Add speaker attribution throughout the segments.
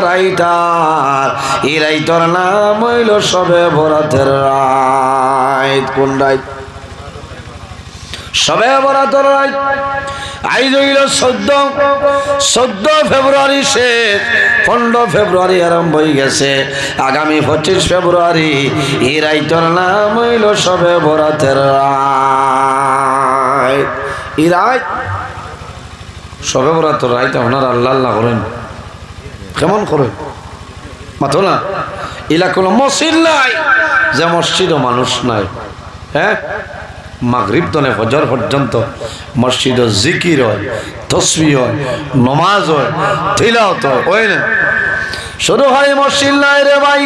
Speaker 1: রাইতার এই রাইতর নাম হইল সবে বরাতের রাইত। কোন রাইত? সবে বরাতের রাইত। আইজ হইল 14 ফেব্রুয়ারি শেষ, 15 ফেব্রুয়ারি আরম্ভ হয়ে গেছে। আগামী 25 ফেব্রুয়ারি এই রাইতর নাম হইল সবে বরাতের রাইত। এই রাইত সবে বরাতের রাইত আপনার আল্লাহ আল্লাহ করেন, কেমন করেন মাথো না? এলা কোনো মসজিদ নাই যে মসজিদও মানুষ নাই। হ্যাঁ, মাগরিব তনে ফজর পর্যন্ত মসজিদ জিকির হয়, তসবিহ হয়, নমাজ হয়, তিলাওয়াত হয় না? শুধু হয় মসজিদ নাই রে ভাই।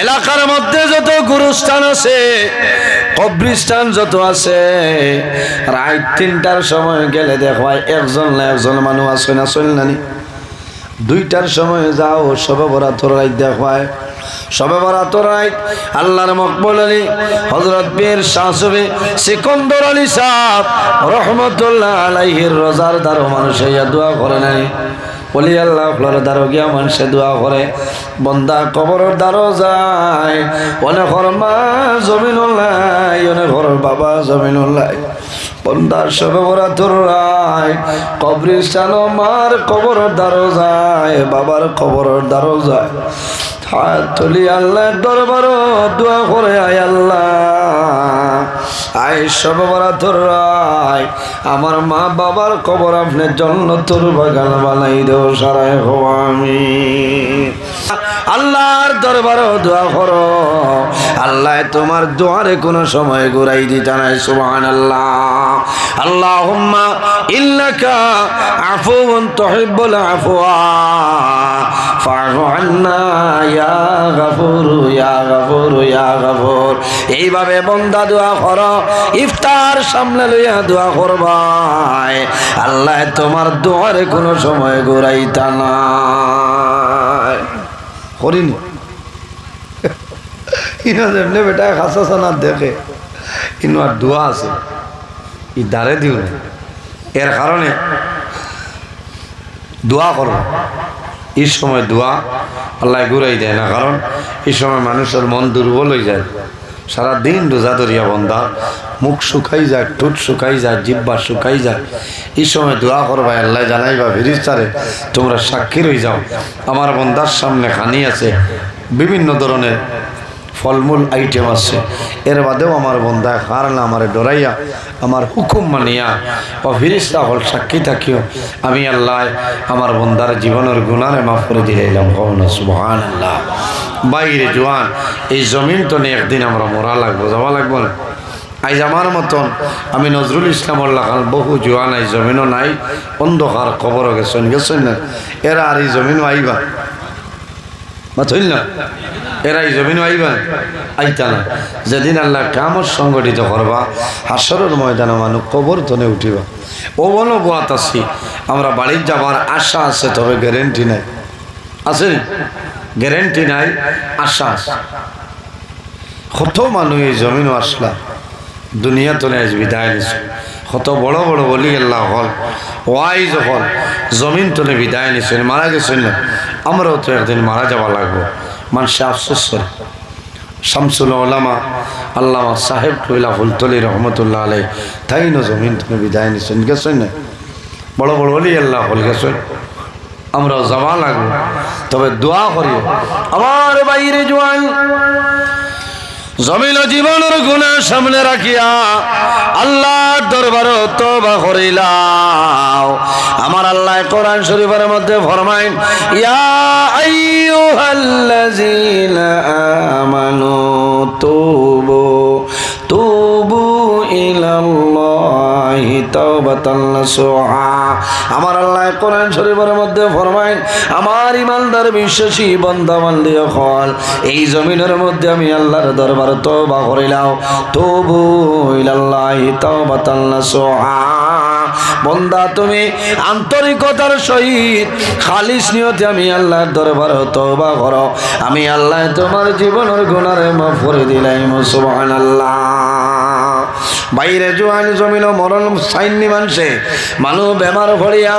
Speaker 1: এলাকার মধ্যে যত গুরুস্থান আছে, কবরস্থান যত আছে, রাত 3টার সময় গেলে দেখবাই একজন না একজন মানুষ আছে না? চল নানি 2টার সময় যাও সবে বরাতের রাত দেখবাই। সবে বরাতের রাত আল্লাহর মকবুল আলী হযরত পীর শাহ সুফি সিকন্দর আলী সাহেব রহমতুল্লাহ আলাইহির রোজার দ্বারা মানুষ ইয়া দোয়া করে নাই। বলি আল্লাহ আপনার দ্বারা গিয়া মানুষে দোয়া করে, বন্দা কবরের দ্বারা যায়, অনেক মা জমিনুল্লাহ, অনেক বাবা জমিনুল্লাহ, বন্দার সবে বরাতের রাত কবরস্থান মার কবরের দ্বারা যায়, বাবার কবরের দ্বারা যায়। হাত তুলি আল্লাহর দরবারে দোয়া করে, আয় আল্লাহ আয় সবে বরাতের রাত আমার মা বাবার কবর আপনি জান্নাতুল বাগান বানাই দেও, সারায় হো আমিন। আল্লাহর দরবারে দোয়া করো, আল্লাহ তোমার দোয়ারে কোনো সময় ঘুরাই দিতে নাই। সুবহানাল্লাহ। আল্লাহুম্মা ইন্নাকা আফুউন তুহিব্বুল আফওয়া ফা'ফু আন্না ইয়া গফুর ইয়া গফুর ইয়া গফুর। এইভাবে বান্দা দোয়া করো, ইফতার সামনে লইয়া দোয়া করবাই, আল্লাহ তোমার দোয়ারে কোনো সময় ঘুরাইতা না। করিনি ইনো যেমনি বেটা খাসা সানাত দেখে ইনো আর দোয়া আছে ই দাঁড়ে দিও না। এর কারণে দোয়া করো, এই সময় দোয়া আল্লাহ ঘুরাই দেয় না, কারণ এই সময় মানুষের মন দুর্বল হয়ে যায়। সারাদিন রোজা ধরিয়া বন্ধা মুখ শুকাই যায়, ঠোঁট শুকাই যায়, জিহ্বা শুকাই যায়। এই সময় দোয়া করবা, আল্লাহ জানাইবা ফেরেশতারে তোমরা সাক্ষী রয়ে যাও আমার বন্দার সামনে খানি আছে, বিভিন্ন ধরনের ফলমূল আইটেম আছে, এর বাদেও আমার বন্ধা হারলা আমার ডরাইয়া আমার হুকুম মানিয়া ও ফেরেশতা হল সাক্ষী থাকিও, আমি আল্লাহ আমার বন্দার জীবনের গুনারে মাফ করে দিলাম। সুবহানাল্লাহ। বাইরে জোয়ান এই জমিন তো নিয়ে একদিন আমরা মরা লাগবো, যাওয়া লাগবো না। আজ আমার মতন আমি নজরুল ইসলাম খান বহু জোয়ান এই জমিনও নাই, অন্ধকার কবরও গেছেন না, এরা আর এই জমিনও আইবা বা থইল না, এরা এই জমিনও আইবা আইতা না। যেদিন আল্লাহ কিয়ামত সংগঠিত করবা, হাসরের ময়দানে মানুষ কবর তনে উঠিবা। ও বলো গোয়াত আছি আমরা বাড়ির যাবার আশা আছে, তবে গ্যারেন্টি নাই। আছে গ্যারেন্টি নাই, আশা আছে। কত মানুষ এই জমিনও আসলা, দুনিয়া তলে আজ বিদায় নিছে, কত বড় বড় বলি আল্লাহ হল ওয়াইজ হল জমিন তলে বিদায় নিছেন, মারা গেছেন না। আমরাও তো একদিন মারা যাওয়া লাগবো। মানুষ আফসোস করে। শামসুল উলামা আল্লামা সাহেব কবিলা ফুলতলি রহমতুল্লাহ আলাই তাই না জমিন তলে বিদায় নিছেন, গেছেন না। বড় বড় বলি আল্লাহ হল গেছেন, আমরাও যাওয়া লাগবো। তবে দোয়া করিও আমার বাইরে জোয়ান জমিন জীবনের গুনাহ সামনে রাখিয়া আল্লাহর দরবারে তওবা করিলাও। আমার আল্লাহ কোরআন শরীফের মধ্যে ফরমায়, ইয়া আইয়ুহাল্লাযীনা আমানু তুবু ইলাল্লাহি তাওবাতান নাসুহা। আমার আল্লাহ কোরআন শরীফের মধ্যে ফরমায়, আমার ইমানদার বিশ্বাসী বান্দা বান্দি হল এই জমিনের মধ্যে আমি আল্লাহর দরবারে তওবা করিলাম। তুবু ইলাল্লাহি তাওবাতান নাসুহা। বন্দা তুমি আন্তরিকতার সহিত খালিস নিয়তে আমি আল্লাহর দরবারে তওবা করো, আমি আল্লাহ তোমার জীবনের গুনাহ মাফ করে দিলাম। সুবহানাল্লাহ। বাইরে জোয়ান জমিল মরণ সাইনি মানছে মানুষ বেমার ফড়িয়া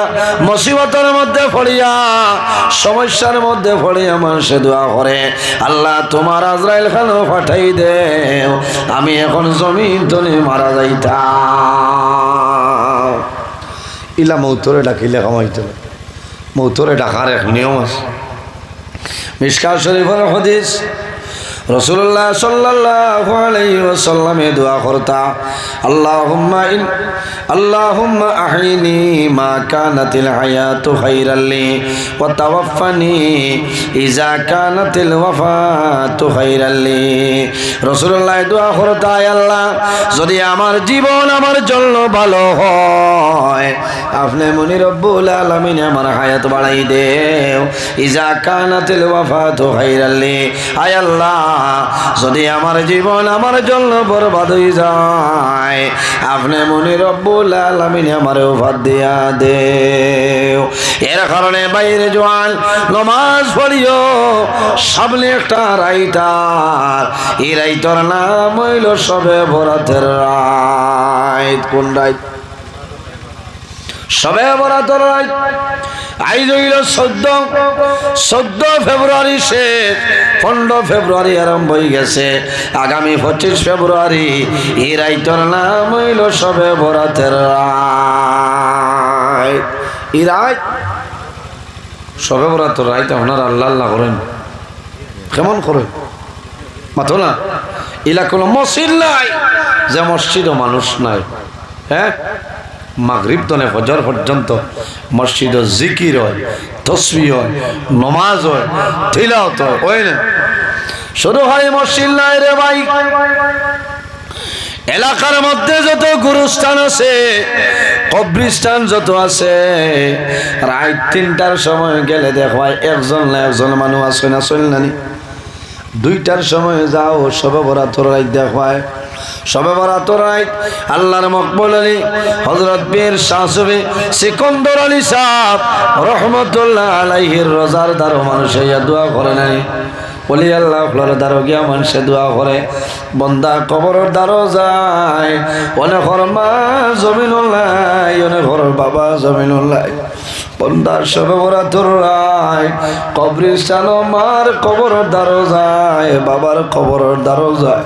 Speaker 1: মুসিবতের মধ্যে ফড়িয়া সমস্যার মধ্যে ফড়িয়া মানুষে দোয়া করে আল্লাহ তোমার আজরাইল খানো পাঠাই দে আমি এখন জমিন তলে মারা যাইতাম ইলা মৌতরে ডাকিলে কামাইতে মৌতরে ডাকার এক নিয়ম আছে মিশকাত শরীফের হাদিস রাসূলুল্লাহ সাল্লাল্লাহু আলাইহি ওয়াসাল্লামে দোয়া করতা আল্লাহুম্মা আহইনি মা কানাতিল হায়াতু খায়রাল লি ওয়া তাওয়াফফানি ইজা কানাতিল ওয়াফাতু খায়রাল লি রাসূলুল্লাহ দোয়া করতা আয় আল্লাহ যদি আমার জীবন আমার জন্য ভালো হয় আপনি মনি রব্বুল আলামিন আমার হায়াত বাড়াই দেও ইজা কানাতিল ওয়াফাতু খায়রাল লি আয় আল্লাহ যদি আমার জীবন আমার জন্য বরবাদ হয়ে যায় আপনি মনি রব্বুল আলামিন আমারে ওফাত দিয়া দেও এর কারণে বাইরে জোয়ান নামাজ পড়িও সামনে একটা রাইতার এই রাইতার নাম হইল সবে বরাতের রাত কোন রাত সবে বরাতের রাত আইজ হইল 14 ফেব্রুয়ারি শেষ 15 ফেব্রুয়ারি আরম্ভ হয়ে গেছে আগামী 25 ফেব্রুয়ারি এই রাইতের নাম হইল সবে বরাতের রাত এই রাত সবে বরাতের রাত আপনারা আল্লাহ আল্লাহ করেন কেমন করেন মাথো না এলা কোনো মসজিদ নাই যে মসজিদও মানুষ নাই হ্যাঁ মাগরিব তনে ফজর পর্যন্ত মসজিদ জিকির হয় তসবিহ হয় নমাজ হয় তিলাওয়াত হয় না শুরু হয় মসজিদ নাই রে ভাই এলাকার মধ্যে যত গুরুস্থান আছে কবরস্থান যত আছে রাত 3টার সময় গেলে দেখবাই একজন না একজন মানুষ আছে না চল নানি 2টার সময় যাও সবে বরাতের রাত দেখবাই সবে বরাতের রাত আল্লাহর মকবুল আলী হযরত পীর শাহ সুফি সিকন্দর আলী সাহেব রহমাতুল্লাহ আলাইহির রোজার দ্বারা মানুষে দোয়া করে নাই বলি আল্লাহ ফ্লোর দ্বারা গিয়া মানুষে দোয়া করে বন্দা কবরের দ্বারা যায় অনেক মা জমিনুল্লাহ অনেক বাবা জমিনুল্লাহ বন্দার সবে বরাতের রাত কবরস্থান মার কবরের দ্বারা যায় বাবার কবরের দ্বারা যায়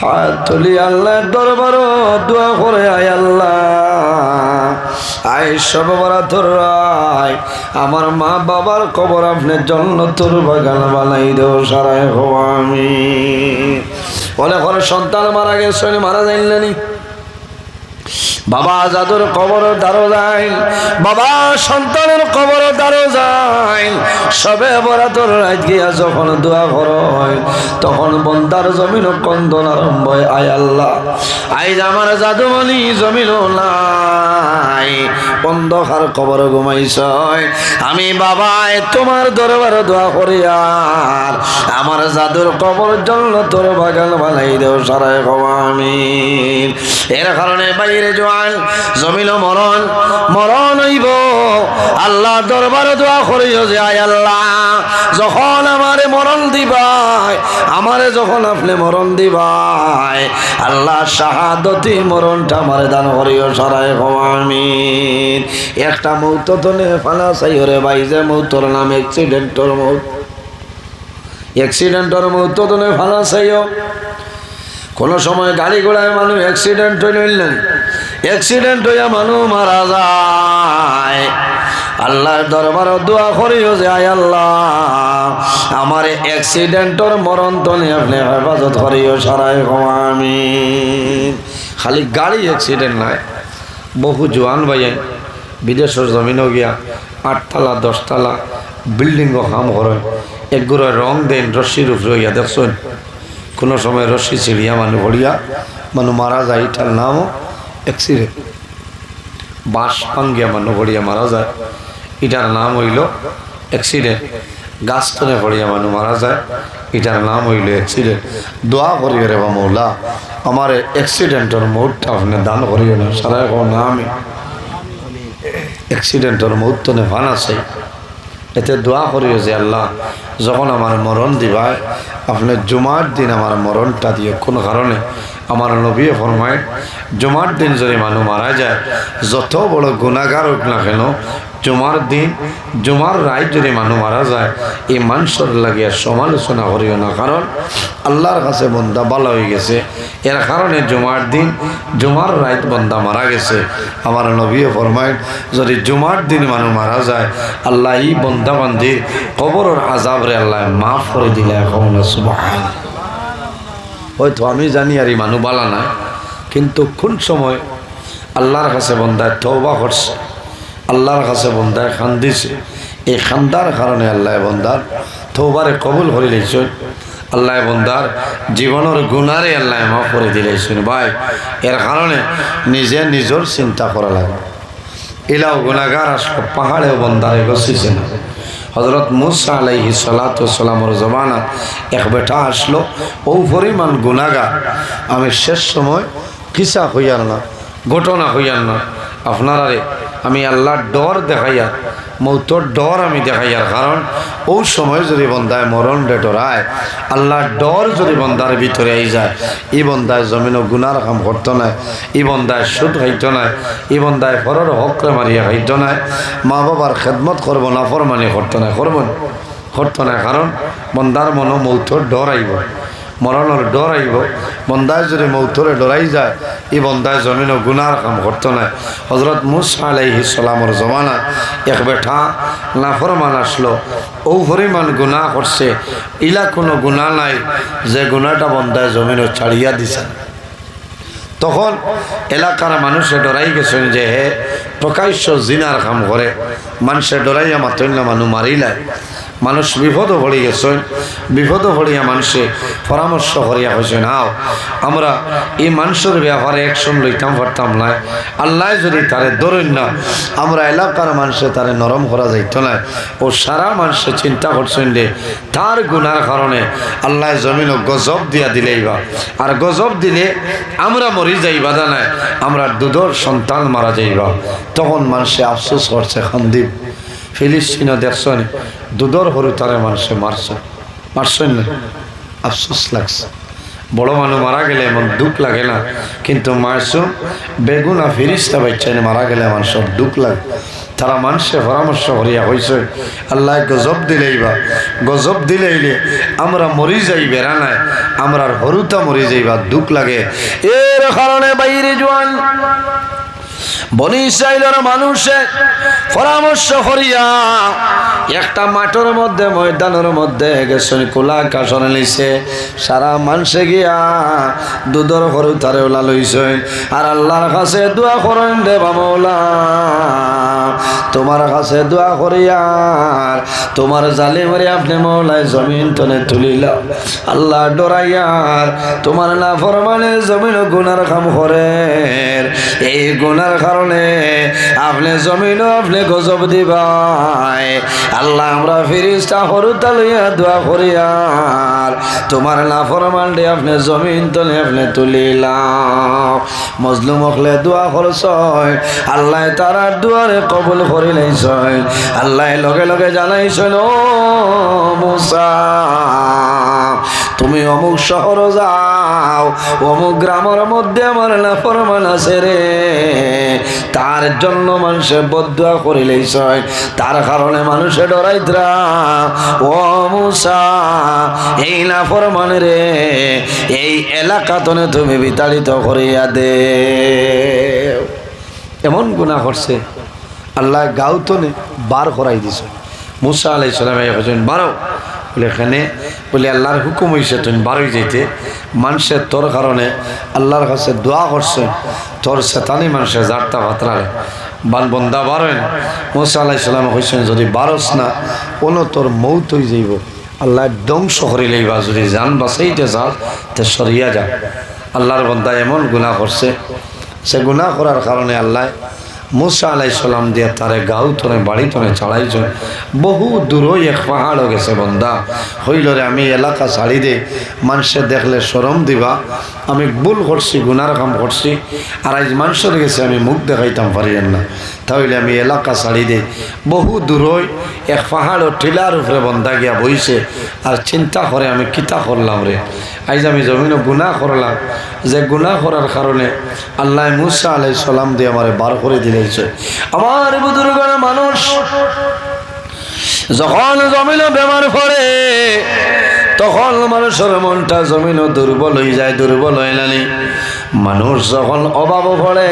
Speaker 1: হাত তুলি আল্লাহর দরবারে দোয়া করে আয় আল্লাহ আয় সবে বরাতের রাত আমার মা বাবার কবর আপনি জান্নাতের বাগান বানাই দেও সারায় হো আমিন বলে ঘরে সন্তান মারা গেছে মারা যাইলেনি বাবা জাদুর কবর দ্বারো যায় বাবা সন্তানের কবর দ্বারো যায় সবে বরাতের রাত গিয়া যখন দোয়া হয় তখন বন্দার জমিন কন্দন আরম্ভ হয় আয় আল্লাহ আইজ আমার জাদুমণি জমিন নাই অন্ধকার কবর ঘুমাইছ আমি বাবাই তোমার দরবারে দোয়া করি আর আমার জাদুর কবর জন্য তোর বাগান বানাই দেও সারায় আমিন এর কারণে বাইরে জোয়ান জমিল মরণ হইব আল্লাহ দরবারে দোয়া করিও যে আয় আল্লাহ যখন আমারে মরণ দিবাই আমারে যখন আপনি মরণ দিবাই আল্লাহ শাহাদতি মরণটা আমারে দান করিও সারায় আমিন একটা মৌত তনে ফালা চাইও রে ভাই যে মৌতর নাম অ্যাক্সিডেন্টর মৌত তনে ফালা চাইও কোন সময় গাড়ি ঘোড়ায় মানুষ অ্যাক্সিডেন্ট হইল অ্যাক্সিডেন্ট হইয়া মানুষ মারা যায় আল্লাহর দরবারে দোয়া করিও যে আয় আল্লাহ আমার অ্যাক্সিডেন্টর মরণ তনে আপনি হেফাজত করিও সারায় আমিন খালি গাড়ি অ্যাক্সিডেন্ট নাই বহু জোয়ান ভাইয়েন বিদেশের জমিনও গিয়া 8 তলা 10 তলা বিল্ডিংও কাম করে একগুলো রং দেন রশ্মির উপরে হইয়া দেখছেন কোনো সময় রশ্মি ছিড়িয়া মানুষ ভরিয়া মানুষ মারা যায় এটার নামও অ্যাক্সিডেন্ট বাঁশ ভাঙ্গিয়া মানুষ ভরিয়া মারা যায় এটার নাম হইল অ্যাক্সিডেন্ট গাছ তনে ভরিয়া মানুষ মারা যায় এটার নাম হইল অ্যাক্সিডেন্ট দোয়া করিও রে বা মৌলা আমার অ্যাক্সিডেন্টের মৌতটা আপনি দান করিও না সারা নামে অ্যাক্সিডেন্টের মৌতনে ভান আছে এতে দোয়া করিও যে আল্লাহ যখন আমার মরণ দিবায় আপনি জুমার দিন আমার মরণটা দিয়ে কোনো কারণে আমার নবী ফরমায় জুমার দিন যদি মানুষ মারা যায়, যত বড় গুনাহগার হোক না কেন, জুমার দিন জুমার রাত যদি মানুষ মারা যায়, এই মানুষের লাগিয়া সমালোচনা করিও না, কারণ আল্লাহর কাছে বন্দা ভালো হয়ে গেছে। এর কারণে জুমার দিন জুমার রাত বন্দা মারা গেছে। আমার নবী ফরমায় যদি জুমার দিন মানুষ মারা যায়, আল্লাহ এই বন্দা বান্দির কবরের আযাবরে আল্লাহ মাফ করে দিলে। এখন সুবহানাল্লাহ। হয়তো আমি জানি আর এই মানুষ বালা না, কিন্তু কোন সময় আল্লাহর কাছে বন্দায় তওবা করছে, আল্লাহর কাছে বন্দায় খান্দিছে, এই খান্দার কারণে আল্লাহ বন্দার তওবারে কবুল করে লইছেন। আল্লাহ বন্দার জীবনের গুনারে আল্লাহ মাফ করে দিলেছেন। ভাই, এর কারণে নিজে নিজের চিন্তা করা লাগে। এলাও গুনাহগার আসলো, পাহাড়েও বন্দারে গছিছে না। হযরত মুসা আলাইহিস সালাতু ওয়াস সালামের জমানাত এক বেটা আসলো, ও পরিমাণ গুনাহগার। আমি শেষ সময় কিসা হইয়ার না, ঘটনা হইয়ার না, আপনারারে আমি আল্লাহর ডর দেখাইয়া, মৌতর ডর আমি দেখাইয়ার, কারণ ও সময় যদি বন্দায় মরণ ডরায়, আল্লাহর ডর যদি বন্দার ভিতরে আই যায়, এই বন্দায় জমিনও গুনার কাম করতো না, এই বন্দায় সুদ খাইতো না, এই বন্দায় পরের হকরে মারিয়া খাইতো না, মা বাবার খেদমত করবো না, ফরমানি করতো না, করতো না, কারণ বন্দার মনো মৌতর ডর আইব, মরণের ডর আইব। বন্দায় যদি মৌতরে ডরাই যায়, এই বন্দায় জমিনও গুনার কাম করতো না। হযরত মুসা আলাইহিস সালামের জমানা এক বেটা নাফরমান আসলো, ও পরিমাণ গুনাহ করছে, ইলা কোনো গুনাহ নাই যে গুনাহটা বন্দায় জমিনও ছাড়িয়া দিছে। তখন এলাকার মানুষে ডরাই গেছেন যে হে প্রকাশ্য জিনার কাম করে, মানুষে ডরাইয়া মাতইল না, মানুষ মারিলায়। মানুষ বিপদ পড়ে গেছেন, বিপদ পড়িয়া মানুষে পরামর্শ করিয়া হয়েছেন, হাও আমরা এই মানুষের ব্যাপারে অ্যাকশন লইতাম পারতাম না, আল্লাহ যদি তারে ধরেন না, আমরা এলাকার মানুষে তারে নরম করা যাইত না। ও সারা মানুষে চিন্তা করছেন যে তার গুনার কারণে আল্লাহ জমিনও গজব দিয়া দিলেই বা, আর গজব দিলে আমরা মরি যাইবা না, নাই আমরা দুধর সন্তান মারা যাইবা। তখন মানুষে আফসোস করছে, খান্দিব ফিলিস্তিনও দেখছেন দুধর হরু তারে মানুষে মারছেন না, আফসোস লাগছে। বড় মানুষ মারা গেলে এমন দুঃখ লাগে না, কিন্তু মারছুন বেগুনা ফিরিস্তা বাচ্চা মারা গেলে মানুষের দুঃখ লাগে। তারা মানুষে পরামর্শ করিয়া হয়েছে, আল্লাহ গজব দিলেই বা, গজব দিলেইলে আমরা মরি যাই বেড়া নাই, আমরা হরুতা মরি যাইবা, দুঃখ লাগে। এর কারণে বাইরে জোয়ান বনি ইসরাইলের মানুষে পরামর্শ করিয়া একটা মাঠের মধ্যে, ময়দানের মধ্যে গেছেন, খোলা কাশন লইছে, সারা মানুষে গিয়া দুধর হরু তারে ওলা লইছেন, আর আল্লাহর কাছে দোয়া করেন, দেবা মৌলা তোমার কাছে দোয়া করিয়ার তোমার জালিমরে আপনি মৌলায় জমিন তনে তুলিলা, আল্লাহ ডরাইয়ার তোমার না ফরমানে জমিন গুনার কাম করে, এই গুনার কারণে আপনি জমিন আপনি গজব দিবাই, আল্লাহ আমরা ফিরিস্তা হরুতা লইয়া দোয়া করিয়ার তোমার না ফরমান দে আপনি জমিন তলে আপনি তুলিলাম। মজলুম হলে দোয়া করছ, আল্লাহ তারার দুয়ারে কবুল করে লাইছেন, আল্লাহ লগে লগে জানাইছেন, ও মুসা তুমি অমুক শহর যাও, অমুক গ্রামের মধ্যে আমার নাফরমান আছে রে, তার জন্য মানুষে বদদুয়া করে লইছেন, তার কারণে মানুষে ডরাইতরা, ও মুসা এই নাফরমান রে এই এলাকা তনে তুমি বিতাড়িত করিয়া দে। এমন গুনাহ করছে আল্লাহ গাঁও তনে বার করাই দিছে। মুসা আলাইহিস সালাম বলেন বারো, বলে এখানে বলে আল্লাহর হুকুম হয়েছে তুমি বারোই যেতে, মানুষের তোর কারণে আল্লাহর কাছে দোয়া করছে, তোর শয়তানি মানুষের জারতা ভাতরালে বন্দা বারোয় না। মুসা আলাইহিস সালাম কইছেন যদি বারোস না কোনো তোর মৌত হয়ে যাইব, আল্লাহ ধ্বংস করে লইবা, যদি জান বাঁচাইতে চাও তে সরিয়া যা। আল্লাহর বন্দা এমন গুনাহ করছে, সে গুনাহ করার কারণে আল্লাহ মুসা আলাইহিস সালাম দিয়ে তারে গাঁও তনে বাড়ি তনে চালাইছেন। বহু দূরই এক পাহাড় গেছে বন্দা হইল রে আমি এলাকা ছাড়ি দে, মানুষে দেখলে শরম দিবা, আমি ভুল করছি, গুনার কাম করছি, আর আজ মানুষের গেছে আমি মুখ দেখাইতাম পারিয়েন না, তাহলে আমি এলাকা ছাড়ি দিই। বহু দূরই এক পাহাড় ও টিলার উপরে বন্ধা গিয়া বইছে আর চিন্তা করে আমি কিতা করলাম রে, আজ আমি জমিনও গুনাহ করলাম, যে গুনাহ করার কারণে আল্লাহ মুসা আলাইহিস সালাম দিয়ে আমারে বার করে দিলেছে। আমার বুজুর্গরা মানুষ যখন জমিনও বেমার পড়ে তখন মানুষের মনটা জমিনও দুর্বল হয়ে যায়, দুর্বল হয়ে নানি। মানুষ যখন অভাব পড়ে,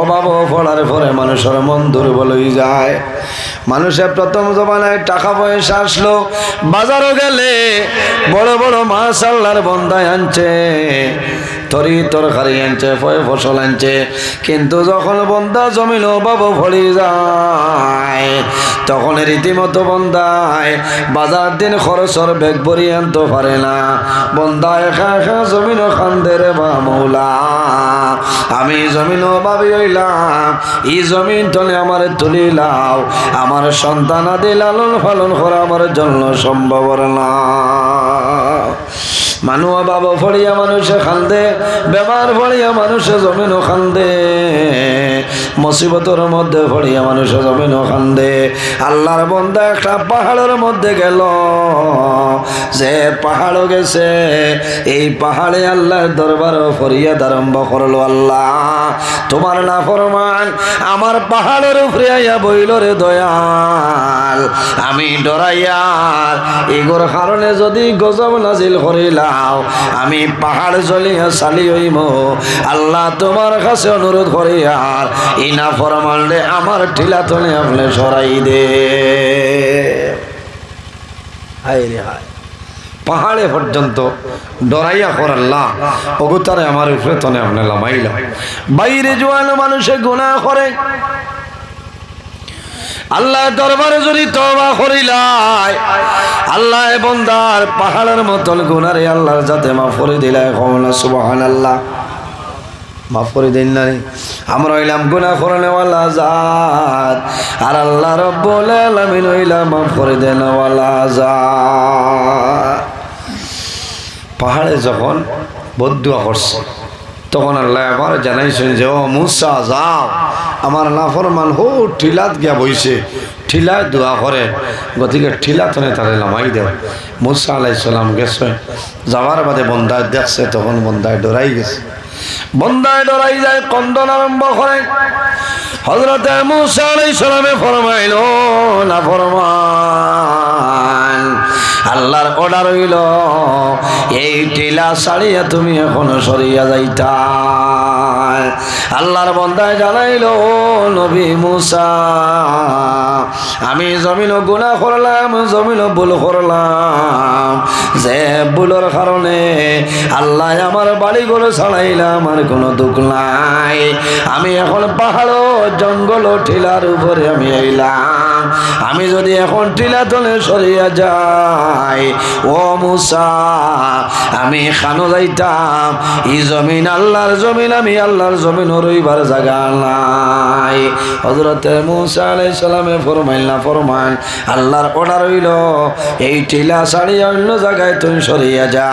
Speaker 1: অভাব পড়ার পরে মানুষের মন দুর্বল হয়ে যায়। মানুষের প্রথম জমানায় টাকা পয়সা আসলো, বাজারও গেলে বড় বড় মাছ আল্লাহর বন্দায় আনছে, তরি তরকারি আনছে, ফসল আনছে, কিন্তু যখন বন্দা জমিন অভাব পড়ে যায় তখন রীতিমতো বন্দায় বাজার দিন খরচর ব্যাগ ভরিয়ে আনতে পারে না। বন্দায় একা একা জমিন খান্দে রে বা মৌলা, আমি জমিন অভাবী হইলাম, এই জমিন তলে আমার তুলিলাও, আমার সন্তান আদি লালন পালন করা আমার জন্য সম্ভব না। মানুষ বাবা ফড়িয়া মানুষে খান্দে, বেমার ফড়িয়া মানুষে জমিনও খান্দে, মুসিবতের মধ্যে ফড়িয়া মানুষে জমিনও খান্দে। আল্লাহর বান্দা একটা পাহাড়ের মধ্যে গেল, যে পাহাড়ও গেছে, এই পাহাড়ে আল্লাহর দরবার ফরিয়াদ আরম্ভ করলো, আল্লাহ তোমার নাফরমান আমার পাহাড়ের উপরে আইয়া বইল রে দয়াল, আমি ডরাইয়ার এগোর কারণে যদি গজব নাজিল করিলাম, আমি পাহাড় জ্বলিয়া চালি হইম, আল্লাহ তোমার কাছে অনুরোধ করি আর এই নাফরমান রে আমার ঠিলা তলে আপনি সরাই দে। হায় রে হায়, পাহাড়ে পর্যন্ত ডরাইয়া করাল্লাহ অগুতারে আমার উপরে তনে আপনি লামাইলাম। বাইরে জোয়ানো মানুষে গুনাহ করে, আল্লাহ দরবারে যদি তওবা করিলাই, আল্লাহ বন্দার পাহাড়ের মতন গুনারে আল্লাহর যাতে মাফ করে দিলাই, কওনা সুবহানাল্লাহ, মাফ করে দেন না। আমরা হইলাম গুনাহ করনেওয়ালা জাত, আর আল্লাহ রব্বুল আলামিন হইলাম মাফ করে দেনওয়ালা জাত। পাহাড়ে যখন বদদুয়া করছে তখন আল্লাহ আবার জানাইছেন যে ও মুসা যাও, আমার নাফরমান হো ঠিলাত গিয়া বইছে, ঠিলায় দোয়া করে, গতিকে ঠিলা তনে তারে লামাই দেও। মুসা আলাইহিস সালাম গেছে, যাওয়ার বাদে বন্দায় দেখছে, তখন বন্দায় ডরাই গেছে, বন্দায় ডরাই যায়, কন্দন আরম্ভ করে। হযরতে মুসা আলাইহিস সালামে ফরমাইল, নাফরমান আল্লাহর অর্ডার হইল এই টিলা ছাড়িয়া তুমি এখন সরিয়া যাইতা। আল্লাহর বন্দায় জানাইল, নবী মুসা আমি জমিন গুনাহ করলাম, জমিন ভুল করলাম, যে ভুলের কারণে আল্লাহ আমার বাড়ি ঘরে ছাড়াইলাম, আর কোনো দুঃখ নাই, আমি এখন পাহাড় জঙ্গল টিলার উপরে আমি আইলাম, আমি যদি এখন টিলা তলে সরিয়া যাই ও মুসা আমি খানো যাইতাম, এই জমিন আল্লাহর জমিন, আমি আল্লাহর জমিন রইবার জায়গা নাই। হযরতে মুসা আলাইহিস সালামে ফরমাইল, না ফরমান আল্লাহর অর্ডার হইল এই টিলা ছাড়িয়া অন্য জায়গায় তুই সরিয়া যা।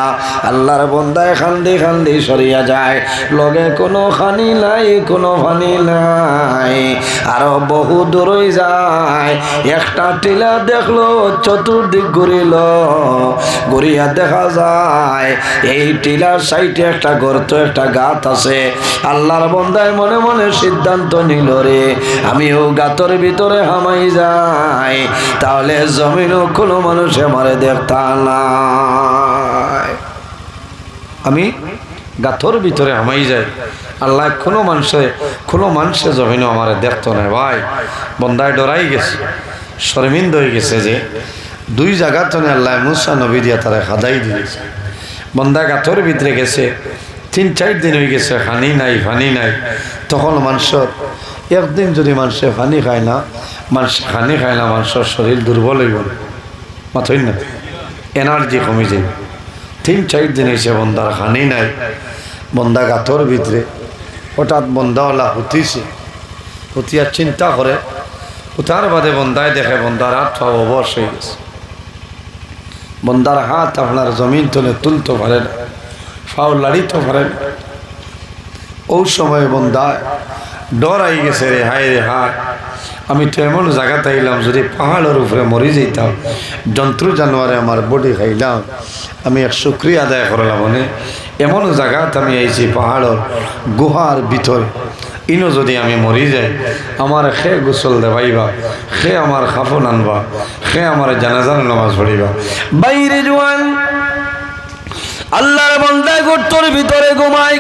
Speaker 1: আল্লাহর বন্দায় খান্দি খান্দি সরিয়া যায়, লগে কোনো খানি নাই, কোনো পানি নাই, আরো বহু দূরই যায়, একটা টিলা দেখলো, চতুর্দিক ঘুরিল, ঘুরিয়া দেখা যায় এই টিলার সাইডে একটা গর্ত, একটা গাত আছে। আল্লাহর বন্দায় মনে মনে সিদ্ধান্ত নিল, রে আমিও গাতর ভিতরে হামাই যাই, তাহলে জমিনও কোনো মানুষ আমারে দেখতাম না, আমি গাথর ভিতরে হামাই যাই, আল্লাহ কোনো মানুষে জমিনও আমারে দেখতো না। ভাই বন্দায় ডরাই গেছে, শর্মিন্দ হয়ে গেছে যে দুই জায়গা তো আল্লাহ মুসা নবী দিয়া তারা খাদাই দিয়েছে। বন্দা গাথর ভিতরে গেছে, 3-4 দিন হয়ে গেছে, পানি নাই, পানি নাই। তখন মানুষের একদিন যদি মানুষে পানি খায় না, মানুষের শরীর দুর্বল হইব, মাথই না, এনার্জি কমে যাবে। 3-4 দিন হয়েছে বন্দার পানি নাই, বন্দা গাথর ভিতরে, হঠাৎ বন্দাওয়ালা হুতিছে, হুতিয়ার চিন্তা করে, হুতার বাদে বন্দায় দেখে বন্দার হাত পা অবশ হয়ে গেছে, বন্দার হাত আপনার জমিন তলে তুলতে পারেন, ফাও লাড়িতে পারেন। ওই সময় বন্দায় ডর আই গেছে রে, হায় রে হায়, আমি তো এমন জায়গাতে আইলাম যদি পাহাড়ের উপরে মরি যেতাম, জন্তু জানোয়ারে আমার বডি খাইলাম, আমি এক শুক্রিয়া আদায় করলাম। মানে এমন জায়গাতে আমি আইছি পাহাড়ের গুহার ভিতরে, ইনো যদি আমি মরি যাই, আমার খে গোসল দেবাইবা, খে আমার খাফন আনবা, খে আমার জানাজার নামাজ পড়িবা। বাইরে জোয়ান আল্লাহর বান্দা গর্তের ভিতরে ঘুমাই,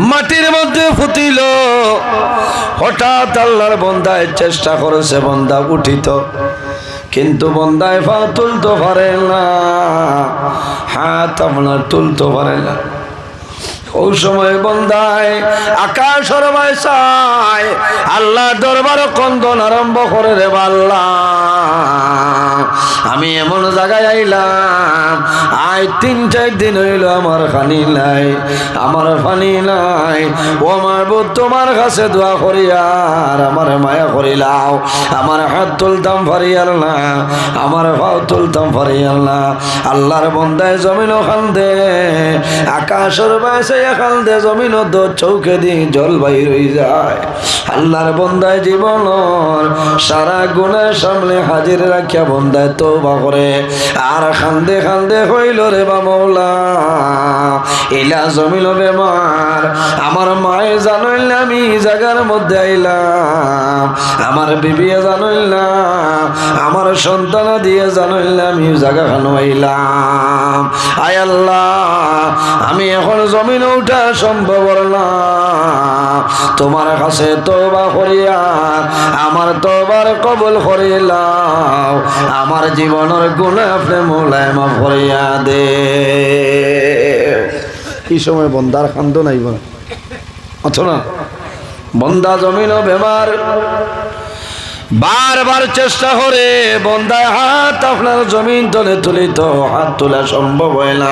Speaker 1: মাটির মধ্যে ফুটিল। হঠাৎ আল্লাহর বান্দায় চেষ্টা করেছে বান্দা উঠিত, কিন্তু বান্দায় পা তুলতে পারে না, হাত আপনার তুলতে পারে না। ওই সময় বান্দায় আকাশের চায়, আল্লাহ দরবার কন্দন আরম্ভ করে রে আল্লাহ, আমি এমন জায়গায় আইলাম, আয় 3-4 দিন হইল আমার পানি নাই, আমার পানি নাই। ও মাহবুব তোমার কাছে দোয়া করি আর আমার মায়া করিলাও, আমার হাত তুলতাম পারিয়াল না, আমার পাও তুলতাম পারিয়াল না। আল্লাহর বান্দায় জমিন খান্দে, আকাশের বাইসে খান্দে, জমিন চৌকে দি জল বাইর হয়ে যায়। আল্লাহর বান্দায় জীবনের সারা গুনাহ সামনে হাজির রাখিয়া বান্দায় তওবা করে আর খান্দে খান্দে হইল রে বা মওলা, এলা জমিল বেমার, আমার মায়ে জানইল না আমি জায়গার মধ্যে আইলাম, আমার বিবি জানইল না, আমার সন্তান দিয়ে জানইল না আমি জায়গা খানো আইলাম। আয় আল্লাহ, আমি এখন জমিনে উঠা সম্ভব না, তোমার কাছে তওবা করিয়া আমার তওবার কবুল করিলাও, আমার জীবনের গুনাহ আপনি মওলায় মাফ করিয়া দে। এই সময় বন্দার কান্দ নাইব না, অথবা বন্দা জমিন বেমার, বারবার চেষ্টা করে বন্দায় হাত আপনার জমিন তলে তুলিত, হাত তোলা সম্ভব হয় না,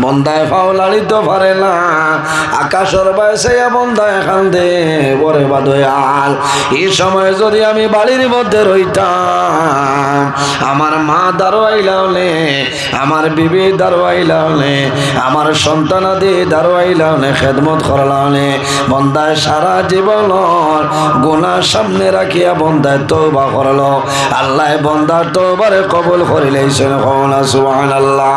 Speaker 1: বন্দায় পাও লাড়িত পারে না। আকাশের বাইসে বন্দায় কান্দে, ওরে বাদয়াল, এই সময় যদি আমি বাড়ির মধ্যে রইতাম, আমার মা দাঁড়াইলাওনে, আমার বিবি দাঁড়াইলাওনে, আমার সন্তানাদি দাঁড়াইলাওনে, খেদমত করলাওনে, বন্দায় সারা জীবন গুনাহ সামনে রাখিয়া বন্দায় তওবা করলো, আল্লাহ বান্দার তওবারে কবুল করিলেছেন। সুবহানাল্লাহ।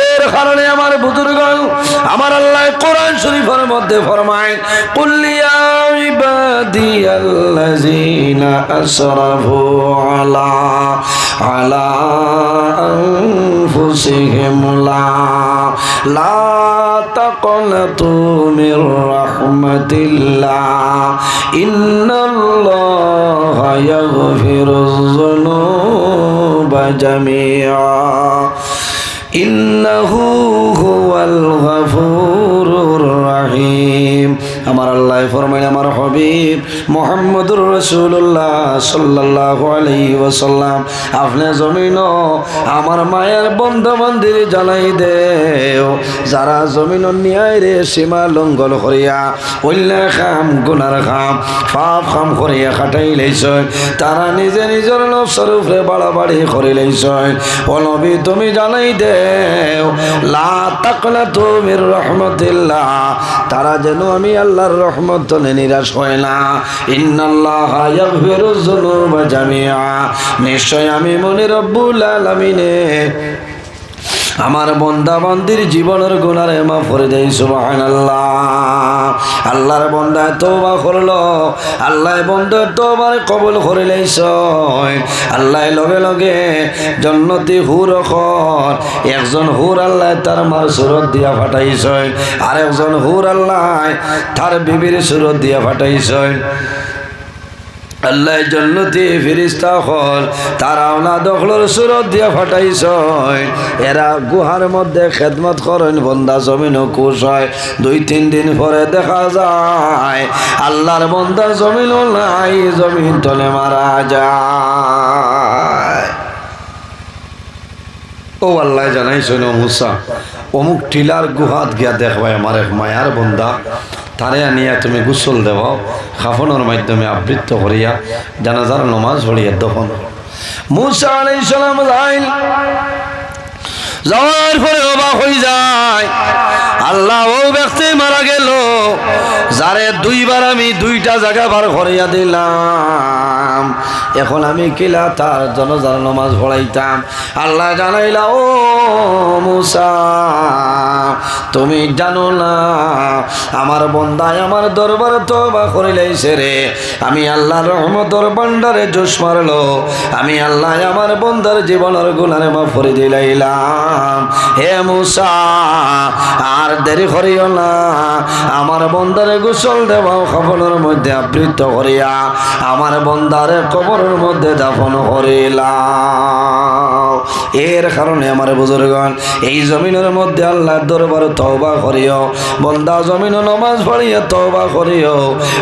Speaker 1: এর কারণে আমার বুজুর্গণ, আমার আল্লাহ কোরআন শরীফের মধ্যে ফরমায়, কুল ইয়া ইবাদিয়াল্লাযিনা আসরাফু আলা আনফুসিহিম লা তাকনাতু মির রাহমাতিল্লাহ ইন্নাল্লাহা ইয়াগফিরুয যুনুবা জামিআ ইন্নাহু হুয়াল গফুরুর রহিম। আমার আল্লাহ ফরমায়, আমার হাবিব মুহাম্মদুর রাসূলুল্লাহ সাল্লাল্লাহু আলাইহি ওয়াসাল্লাম, আপনি জমিন আমার মায়ের বন্ধু মন্দির জানাই দেও, যারা জমিন নিয়ায় রে সীমা লঙ্ঘন করিয়া অন্যায় খাম গুনার খাম পাপ খাম করিয়া খাটাই লাইছেন, তারা নিজে নিজের নফসের উপরে বাড়াবাড়ি করে লাইছেন। ও নবী তুমি জানাই দেও, লা তাকনাতু মির রাহমাতিল্লাহ, তারা যেন আমি আল্লাহর রহমত তলে নিরাশ হয় না। ইন্নাল্লাহা ইয়াগফিরুয যুনুবা জামিআ, নিশ্চয় আমি মনি রব্বুল আলামিনে আমার বান্দা বান্দির জীবনের গুনাহ মাফ করে দেই। সুবহানাল্লাহ। আল্লাহর বান্দা তওবা করলো, আল্লাহ বান্দার তওবার কবুল করে লইছেন। আল্লাহ লগে লগে জান্নাতি হুর খর, একজন হুর আল্লাহ তার মার সুরত দিয়া ফাটাইছেন, আর একজন হুর আল্লাহ তার বিবির সুরত দিয়া ফাটাইছেন। আল্লাহ জান্নাতি ফেরেশতা হল তার আওলাদ হলর সুরত দিয়া ফাটাইছেন, এরা গুহার মধ্যে খেদমত করেন, বান্দা জমিনও খুশ হয়। 2-3 দিন পরে দেখা যায় আল্লাহর বান্দা জমিনও নাই, জমিন তলে মারা যায়। ও আল্লাহ জানাইছেন, ও মুসা অমুক টিলার গুহাত গিয়া দেখবাই আমার এক মায়ার বন্দা, তারে আনিয়া তুমি গোসল দেব, খাফনের মাধ্যমে আবৃত্ত করিয়া জানাজার নমাজ পড়িয়া দফন। মুসা আলাইহিস সালাম যাইল, যাওয়ার পরে অবাক হয়ে যায়, আল্লাহ ও ব্যক্তি মারা গেল যারে দুইবার আমি দুইটা জায়গা বার করিয়া দিলাম, এখন আমি কিলা তার জনজার নামাজ পড়াইতাম। আল্লাহ জানাইলা, ও মুসা তুমি জানো না আমার বন্দায় আমার দরবার তওবা করিলাইছে রে, আমি আল্লাহর রহমতের ভান্ডারে জোশ মারলো, আমি আল্লাহ আমার বন্দার জীবনের গুনাহ মাফ করে দিলাইলাম। হে মুসা আর দেরি করিও না, আমার বন্দারে গোসল দেওয়াও কবরের মধ্যে আবৃত করিয়া আমার বন্দারে কবরের মধ্যে দাফন করিলাম। এর কারণে আমার বুজুর্গণ এই জমিনের মধ্যে আল্লাহর দরবারে তওবা করিও, বন্দা জমিন নামাজ পড়িয়া তওবা করিও,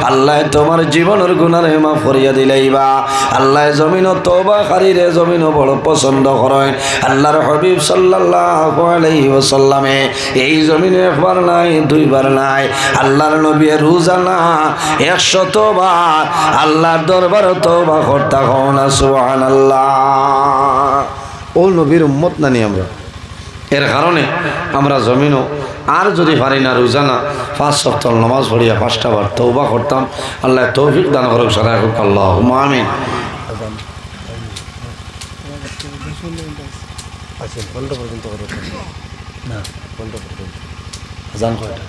Speaker 1: আল্লাহ তোমার জীবনের গুনাহে মাফ করিয়া দিলাইবা। আল্লাহ জমিন তওবাকারীরে জমিন বড় পছন্দ করেন। আল্লাহর হাবিব সাল্লাল্লাহু আলাইহি ওয়াসাল্লামে এই জমিনে একবার নাই দুইবার নাই, আল্লাহর নবী রোজানা 100 বার আল্লাহর দরবারে তওবা করতে হন না সুবহানাল্লাহ। ও নবীর উম্মত নানি আমরা, এর কারণে আমরা জমিনও আর যদি পারি না রোজানা 5 সপ্তাহ নামাজ পড়িয়া 5টা বার তওবা করতাম। আল্লাহ তৌফিক দান করুক, সারা হোক আল্লাহুম্মা আমিন। আজান কয়টা?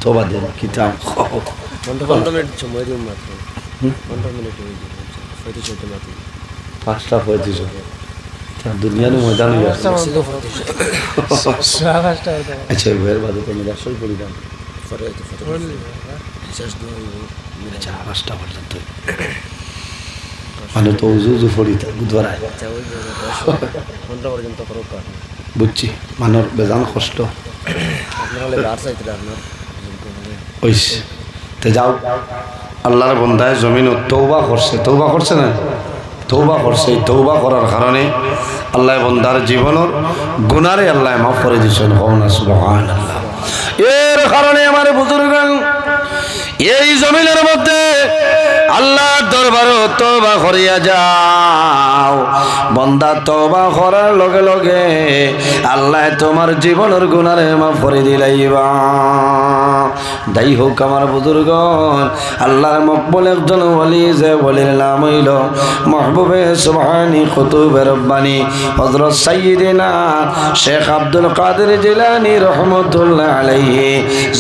Speaker 1: তওবা দেন কিতাব
Speaker 2: 15 মিনিট সময় দিন মাত্র, 15 মিনিট হয়ে যাবে 35 মাত্র
Speaker 1: 5টা 35 দুনিয়ার ময়দান হয়ে আছে। আচ্ছা এর বাদে তো মেরা সই করি দাম আচ্ছা 5টা পর্যন্ত মানে তো উজু ফড়ি বুধবারায়
Speaker 2: 15 পর্যন্ত করো কাজ
Speaker 1: বুঝছি, মানর বেজান কষ্ট
Speaker 2: আপনারা হলে গার চাইতে আপনার
Speaker 1: ওইস তে যাও। আল্লাহর বন্দায় জমিন তওবা করছে, তওবা করছে না, তওবা করছে। এই তওবা করার কারণে আল্লাহ বন্দার জীবনের গুনারে আল্লাহ মাফ করে দিয়েছেন। হওনা সুবহানাল্লাহ। এর কারণে আমার বুজুর্গগণ এই জমিনের মধ্যে আল্লাহর দরবারে তওবা করিয়া যাও। বন্দা তওবা করার লগে লগে আল্লাহ তোমার জীবনের গুনারে মাফ করে দিলাইবা। যাই হোক আমার বুজুর্গগণ, আল্লাহর মকবুল একজন ওলি, যে ওলির নাম হইল মাহবুবে সুবহানী কুতুবে রব্বানী হযরত সাইয়্যিদিনা শেখ আব্দুল কাদের জিলানী রহমতুল্লাহ আলাইহি।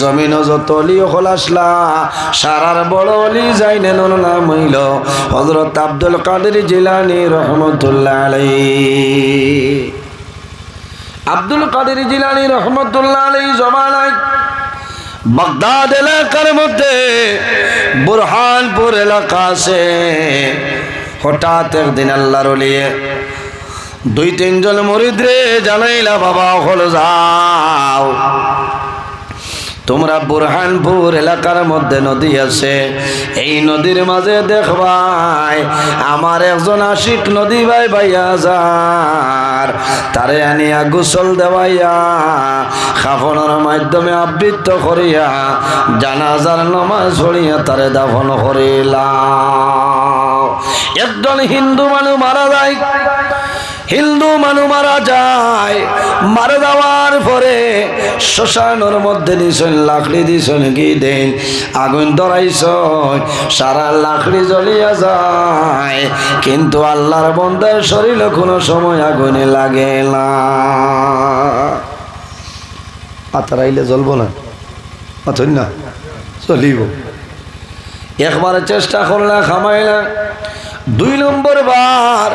Speaker 1: জমিন যত ওলি হল আসলা সারার বড় ওলি যাইনেন নাম হইল হযরত আব্দুল কাদের জিলানী রহমতুল্লাহ আলাইহি। আব্দুল কাদের জিলানী রহমতুল্লাহ আলাইহি জমানায় বাগদাদ এলাকার মধ্যে বুরহানপুর এলাকা আছে। হঠাৎ একদিন আল্লাহর ওলি 2-3 জন মুরিদ রে জানাইলা, বাবা হল যাও তোমরা বুরহানপুর এলাকার মধ্যে নদী আছে, এই নদীর মাঝে দেখবাই আমার একজন আশিক নদী ভাই ভাইয়া যার, তারে আনিয়া গোসল দেওয়াইয়া কাফনের মাধ্যমে আবৃত করিয়া জানাজার নামাজ পড়িয়া তারে দাফন করিলাম। একজন হিন্দু মানুষ মারা যায়, হিন্দু মানুষ মারা যায়, মারা যাওয়ার পরে শ্মশানের মধ্যে দিছেন লাকড়ি, দিছেন কি দেন আগুন ধরাইছেন, সারা লাকড়ি জ্বলিয়া যায়, কিন্তু আল্লাহর বান্দার শরীরে কোনো সময় আগুনে লাগে না। আতরাইলে জ্বলবো না, পাথর না চলিব। একবার চেষ্টা করলে খামাইলা, 2 নম্বর বার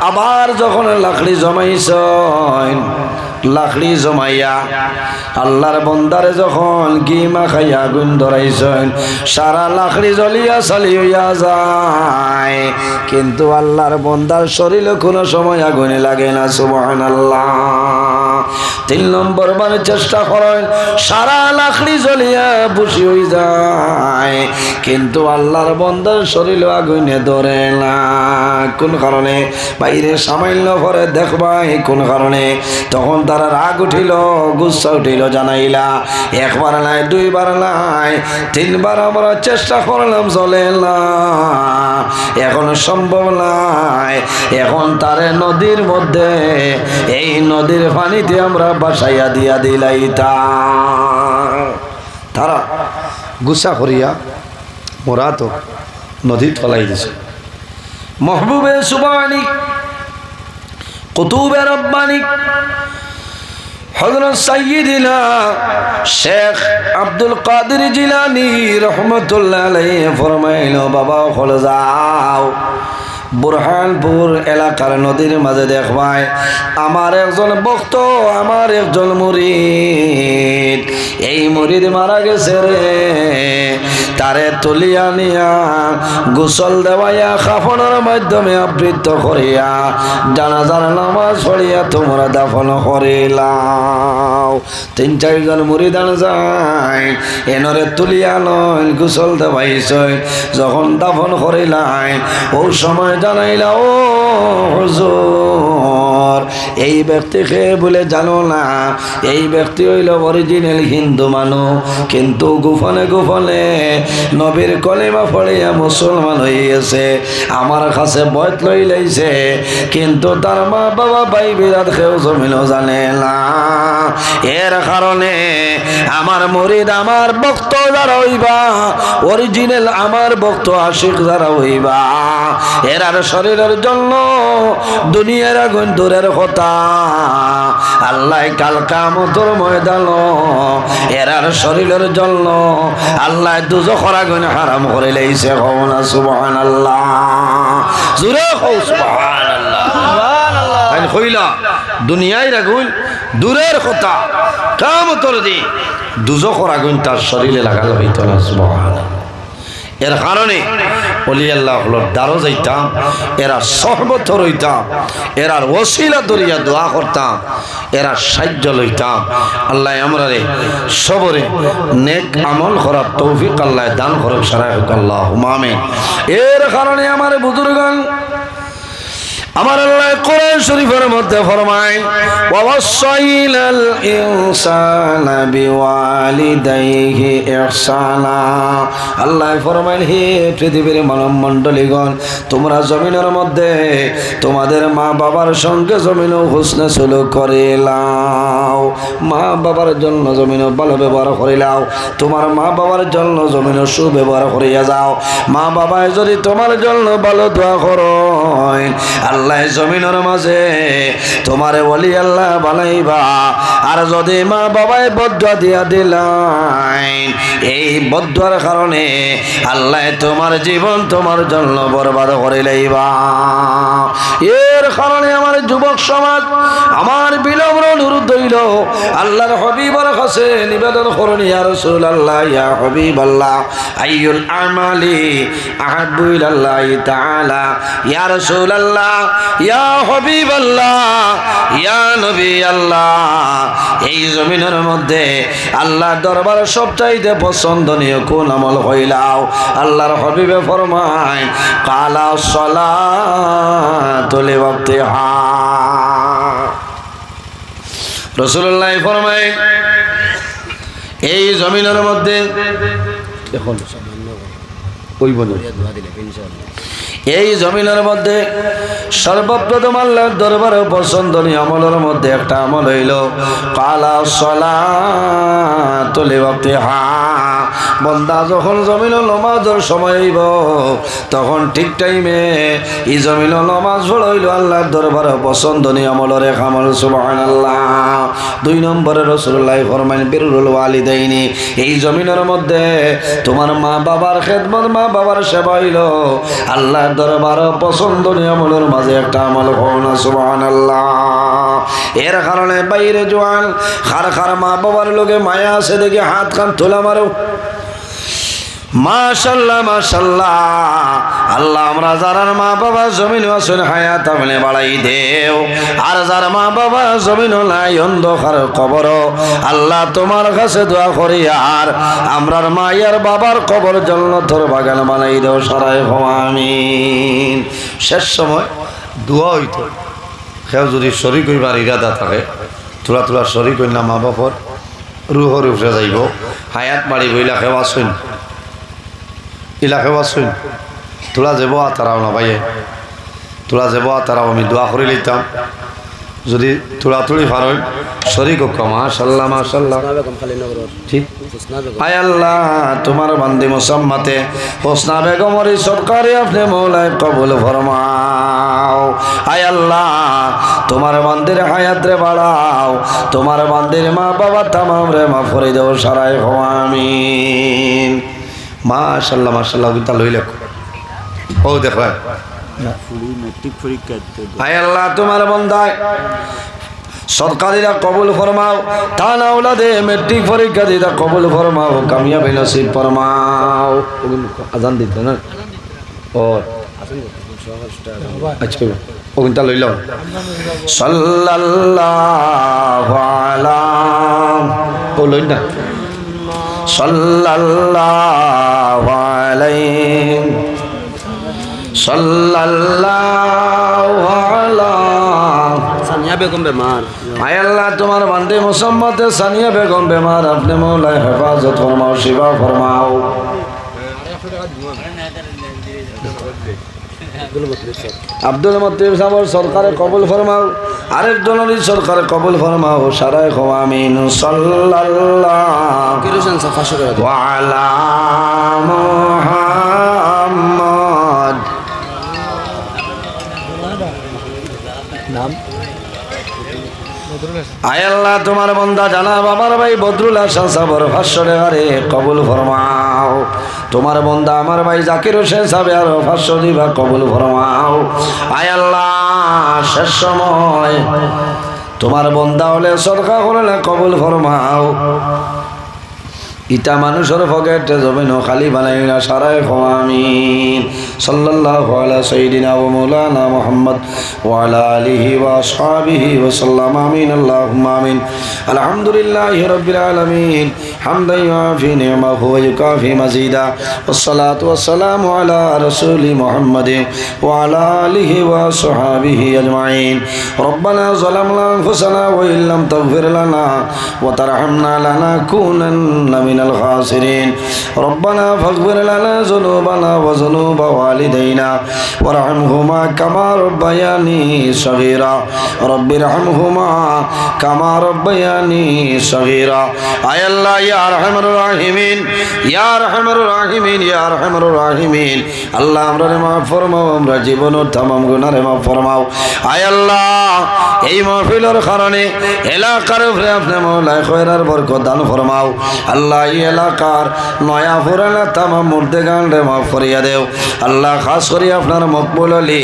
Speaker 1: আবার যখন লাকড়ি জমাইছেন, লাকড়ি জমাইয়া আল্লাহর বন্দারে যখন ঘি মাখাইয়া আগুন ধরাইছেন, সারা লাকড়ি জ্বলিয়া চালি হইয়া যায়, কিন্তু আল্লাহর বন্দার শরীরে কোনো সময় আগুনে লাগে না। সুবহানাল্লাহ। তিন নম্বর মানে চেষ্টা করেন সারা লাকড়ি জ্বলিয়া বুঝি হয়ে যায়, কিন্তু আল্লাহর বন্দার শরীর আগুনে ধরে না। কোন কারণে? বাইরে সামান্য করে দেখবাই কোন কারণে? তখন তারা রাগ উঠিল, গুচ্ছা উঠিল, জানাইলা একবার নাই, দুইবার নাই, তিনবার আমরা চেষ্টা করলাম, চলে না, এখন সম্ভব নাই। এখন তারে নদীর মধ্যে, এই নদীর পানিতে আমরা বাসাইয়া দিয়া দিলাইতা। তারা গুসা করিয়া মোরা তো নদী ফলাই দিছে। মহবুবে সুবানি, কুতুবে রব্বানি হযরত সাইয়্যিদিনা শেখ আব্দুল কাদের জিলানী রহমাতুল্লাহ আলাইহি ফরমাইলো, বাবা হলে যাও বুরহানপুর এলাকার নদীর মাঝে দেখবাই আমার একজন ভক্ত, আমার একজন মুরিদ, এই মুরিদ মারা গেছে রে, তারে তুলিয়া নিয়া গোসল দেওয়াইয়া কাফনের মাধ্যমে আবৃত করিয়া জানাজার নামাজ পড়িয়া তোমরা দাফন করিলাও। তিন চারজন মুরিদান যায়, এনরে তুলিয়া নয় গোসল দেওয়াইছই, যখন দাফন করিলাই ও সময় জানাইলা, ও হুজুর এই ব্যক্তিকে বলে জানো না, এই ব্যক্তি হইল অরিজিনাল হিন্দু মানুষ, কিন্তু গোপনে গোপনে নবীর কলেমা পড়িয়া মুসলমান হয়ে গেছে, আমার কাছে বয়ত লই লাইছে, কিন্তু তার মা বাবা ভাই বিরাট কেউ জমিনও জানে না। এর কারণে আমার মুরিদ, আমার ভক্ত যারা হইবা, অরিজিনাল আমার ভক্ত আশিক যারা হইবা, এরার শরীরের জন্য দুনিয়ার আগুন দূরের কথা, আল্লাহ কাল কিয়ামতের ময়দান এরার শরীরের জন্য আল্লাহ দুজখের আগুন হারাম করে লাইছে। কওনা সুবহানাল্লাহ, জোরে কও সুবহানাল্লাহ। সুবহানাল্লাহ কইলা দুনিয়ার আগুন দূরের কথা, কিয়ামতের দিন দুজখের আগুন তার শরীরে লাগালো হইতো না। সুবহানাল্লাহ। এর কারণে ওলি আল্লাহ হলোর দ্বারও যাইতাম, এরা সহবত রইতাম, এরার ওসিলা দরিয়া দোয়া করতাম, এরা সাহায্য লইতাম। আল্লাহ আমরা রে সবরে নেক আমল করার তৌফিক আল্লাহ দান করুক, সারাই হোক আল্লাহুম্মা আমিন। এর কারণে আমার বুজুর্গান, আমার আল্লাহ কোরআন শরীফের মধ্যে ফরমায়, ওয়াসাইনাল ইনসানা বিওয়ালিদাইহি ইহসানা। আল্লাহ ফরমায়, হে পৃথিবীর মানব মণ্ডলীগণ, তোমরা জমিনের মধ্যে তোমাদের মা বাবার সঙ্গে জমিনও হুসনে সুলুক করিলাও, মা বাবার জন্য জমিনও ভালো ব্যবহার করিলাও, তোমার মা বাবার জন্য জমিনও সুব্যবহার করিয়া যাও। মা বাবায় যদি তোমার জন্য ভালো দোয়া করো, আল্লাহ জমিনের মাঝে তোমারে ওলি আল্লাহ বানাইবা। আর যদি মা বাবায় বদুয়া দিয়া দিলাই, এই বদুয়ার কারণে আল্লাহ তোমার জীবন তোমার জন্য বরবাদ করে লইবা। এর কারণে আমার যুবক সমাজ, আমার বিনম্র অনুরোধ হইল, আল্লাহর হাবিবের কাছে নিবেদন করুন, ইয়া রাসূলুল্লাহ, ইয়া হাবিবাল্লাহ, আইয়ুল আমালি আহাব্বু ইলাল্লাহি তাআলা, ইয়া রাসূলুল্লাহ, ইয়া হাবিবাল্লাহ, ইয়া নবী আল্লাহ। এই জমিনের মধ্যে আল্লাহর দরবারে সবচাইতে পছন্দনীয় কোন আমল হইলাও? আল্লাহর হাবিবে ফরমায়, কালা সালাতু লিওয়াক্তিহা। রাসূলুল্লাহ ফরমায়, এই জমিনের মধ্যে এখন ওই বলে এই জমিনের মধ্যে সর্বপ্রথম আল্লাহর দরবারে পছন্দনীয় আমলের মধ্যে একটা আমল হইল কালা সালাতু লিওয়াক্তিহা। বন্দা যখন জমিন নামাজের সময় হইব, তখন ঠিক টাইমে এই জমিন নামাজ পড়ইল আল্লাহর দরবারে পছন্দনীয় আমলের এক আমল। সুবহানাল্লাহ। 2 নম্বরে রাসূলুল্লাহ ফরমায়, বিররুল ওয়ালিদাইনি। এই জমিনের মধ্যে তোমার মা বাবার খেদমত, মা বাবার সেবা হইল আল্লাহর দরবারে পছন্দনীয় আমলের মাঝে একটা আমল। হওয়া সুবহানাল্লাহ। এর কারণে বাইরে জোয়ান খার খার মা বাবার লোকে মায়া আছে দেখি হাত খান তোলা মারো। মাশাআল্লাহ মাশাআল্লাহ। আল্লাহ আমরা যারার মা বাবা জমিন আছেন হায়াত আপনি বাড়াই দেও, আর যার মা বাবা জমিন নাই অন্ধকার কবর, আল্লাহ তোমার কাছে দোয়া করি আর আমরার মায়ের বাবার কবর জান্নাতের বাগান বানাই দেও সারাই আমিন। শেষ সময় দোয়া হইতো কেউ যদি শরীক হইবার ইরাদা থাকে তোরা তোরা শরীক হইল না মা বাপর রুহর উঠে যাইব হায়াত বাড়িব ইলাকেও আসুন ইলাকেও আসুন তোরা যাব তারাও না ভাইয়ে তোরা যাব তারাও আমি দোয়া করে লইতাম যদি তোরা তুলি পারেন শরীক হোক মাশাআল্লাহ মাশাআল্লাহ ঠিক। আয় আল্লাহ তোমার বান্দি মুসাম্মাতে হোসনা বেগমের সরকারে আপনি মৌলায় কবুল ফরমাও। আয় আল্লাহ তোমার বান্দির হায়াত রে বাড়াও, তোমার বান্দির মা বাবা তামাম রে মাফ করে দেও সারাই আমিন। মাশাআল্লাহ মাশাআল্লাহ গীতা লইলে ও দেখো আয় আল্লাহ তোমার বান্দায় সরকারিরা কবুল ফরমাও, তা না ওলাদে মেট্রিক পরীক্ষা দিতা কবুল ফরমাও, কামিয়াবি নসিব ফরমাও। আজান দিতে না ও আচ্ছা ওগুনটা লইলাম। সাল্লাল্লাহু আলা ও লইন না সাল্লাল্লাহু আলাইহি সাল্লাল্লাহু আলা সানিয়া বেগম বেমার। আয় আল্লাহ তোমার বান্দে মুসাম্মাতে সানিয়া বেগম বেমার আপনি মৌলায় হেফাজত ফরমাও শিফা ফরমাও। আব্দুল মতিব সাহেব সরকারে কবুল ফরমাও, আরেক জনের সরকারে কবুল ফরমাও সারাই আমিন। সাল্লাল্লাহু আলা মুহাম্মদ নাম। আয় আল্লাহ তোমার বান্দা জানা বাবার ভাই বদরুল হাসান সাহেবের 500 টাকারে কবুল ফরমাও, তোমার বান্দা আমার ভাই জাকির হোসেন সাহেব আর 500 দিবা কবুল ফরমাও। আয় আল্লাহ শেষ সময় তোমার বান্দা হলে সরকার হলে কবুল ফরমাও। ইটা মানুষের পকেটে জমিন খালি বানাই না সারাই আমিন। সাল্লাল্লাহু আলা সাইয়্যিদিনা ওয়া মাওলানা মুহাম্মদ ওয়া আলা আলিহি ওয়া আসহাবিহি ওয়া সাল্লাম আমিন। আল্লাহুম্মা আমিন। আলহামদুলিল্লাহি রাব্বিল আলামিন হামদান ইয়াফি নি'মাহু ওয়া ইউকাফি মাজিদা ওয়াসসালাতু ওয়াসসালামু আলা রাসূলি মুহাম্মাদিন ওয়া আলা আলিহি ওয়া আসহাবিহি আজমাইন। রব্বানা যালামনা আনফুসানা ওয়া ইল্লাম তাগফির লানা ওয়া তারহামনা লানাকুনান্না মিনাল খাসিরিন। রব্বানা ফাগফির লানা যুনুবানা ওয়া যুনুবা ওয়ালিদাইনা ওয়ারহামহুমা কামা রাব্বায়ানি সগীরা। রব্বিরহামহুমা কামা রাব্বায়ানি সগীরা। আয় আল্লাহ ইয়া আরহামার রাহিমিন ইয়া আরহামার রাহিমিন ইয়া আরহামার রাহিমিন। আল্লাহ আমরারে মাফ ফরমাও, আমরা জীবনের तमाम গুনাহরে মাফ ফরমাও। আয় আল্লাহ এই মাহফিলের কারণে এলাকার উপরে আপনি মওলায় খয়রার বরকত দান ফরমাও। আল্লাহ এই এলাকার নয়া পুরানা तमाम মুর্দেগানরে মাফ করিয়া দেও। আল্লাহ খাস করে আপনার মকবুল আলী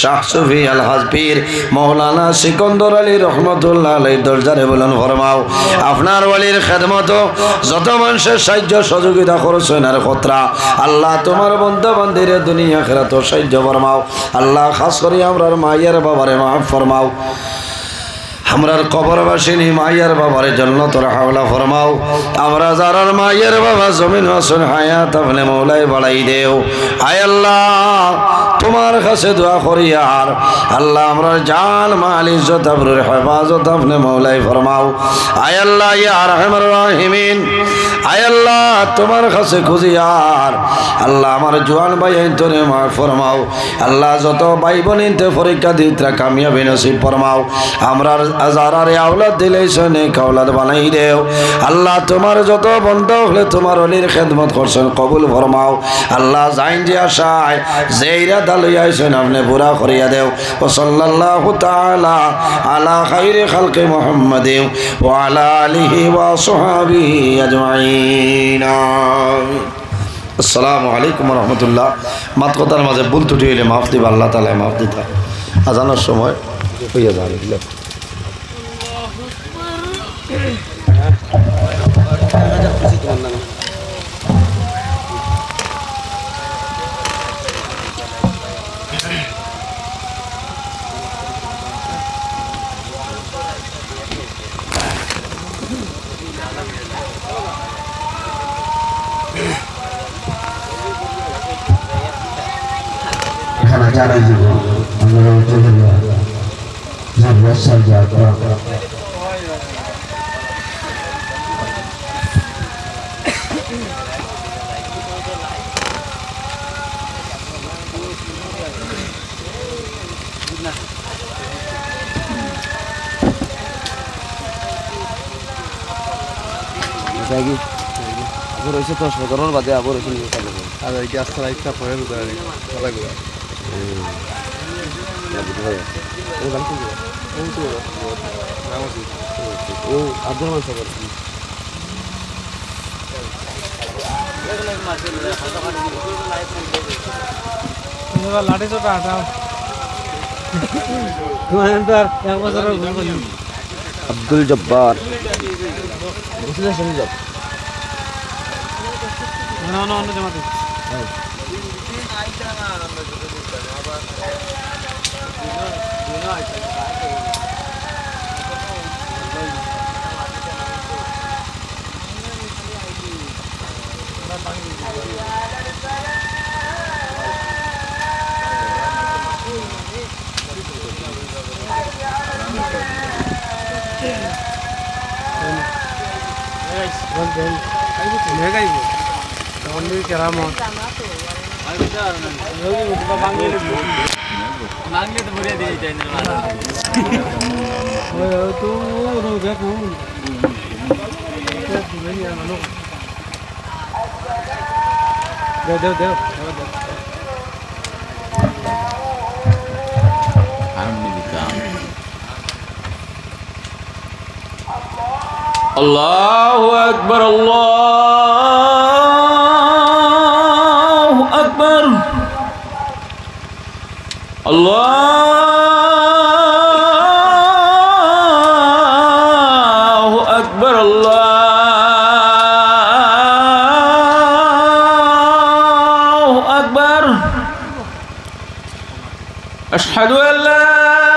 Speaker 1: শাহ সুফি আল হাজপীর মৌলানা সিকন্দর আলী রহমতুল্লাহ আলাইহির দরজারে বুলন্দ ফরমাও। আপনার ওয়ালির খেদমত যত মানুষের সাহায্য সহযোগিতা করছেন আর খতরা আল্লাহ তোমার বন্ধু বান্দিরে দুনিয়া আখিরাত সাহায্য ফরমাও। আল্লাহ খাস করে আমরার মায়ের বাবারে মাফ ফরমাও, আমরার কবরবাসিনী মায়ের বাবারে জান্নাতুল হাওলা ফরমাও। আমরা যারার মায়ের বাবা জমিন আসন হায়াত আপনি মওলাই বাড়াই দেও। আয় আল্লাহ তোমার কাছে দোয়া করি আর আল্লাহ আমরা জান মাল ইজ্জত আবরুর হেফাজত আপনি মওলাই ফরমাও। আয় আল্লাহ ইয়া আরহামার রাহিমিন। আয় আল্লাহ তোমার কাছে খুঁজি আর আল্লাহ আমার জওয়ান ভাই আইতরে মাফ ফরমাও। আল্লাহ যত ভাই বোনিতে পরীক্ষা দিতরা কামিয়াবি নসিব ফরমাও। আমরার আজারারে আওলাদ দিলে সনে কাওলাদ বানাই দেও। আল্লাহ তোমার যত বন্ধ হলে তোমার ওলির খেদমত করছেন কবুল ফরমাও। আল্লাহ জাইন যে আশায় যেইরা দালই আইছেন আপনি পুরা করিয়া দেও। ও সাল্লাল্লাহু তাআলা আলা খাইরি খালকি মুহাম্মাদিন ওয়া আলা আলিহি ওয়া সাহবিহি আজমাইন। আসসালামু আলাইকুম ওয়া রাহমাতুল্লাহ। মাত কথার মাঝে ভুল ত্রুটি হইলে মাফ দিবা, আল্লাহ তাআলা মাফ দিতা। আজানের সময় হইয়া যাবে।
Speaker 3: জানাই দিব আমরা চলে যাব যে বর্ষার যাত্রা
Speaker 2: জায়গি আবার হয়েছে 10 বছরের বাদে আবার হয়েছে নিয়ে চালু করে
Speaker 4: আর এই গাছটা রাইটটা পরে উদাহরণ চলাগুলো
Speaker 2: ও আব্দুল রহমান সাহেব
Speaker 4: লাঠি চোটা হাঁটাও
Speaker 2: আব্দুল জব্বার বুঝলে শুনি যাব
Speaker 4: অন্য জামাতে গাইব মন্দির কেরামত বাংলে তো ভরিয়ে দিয়ে যাই দেও দেও
Speaker 5: الله أكبر الله أكبر الله أكبر الله أكبر أشهد أن لا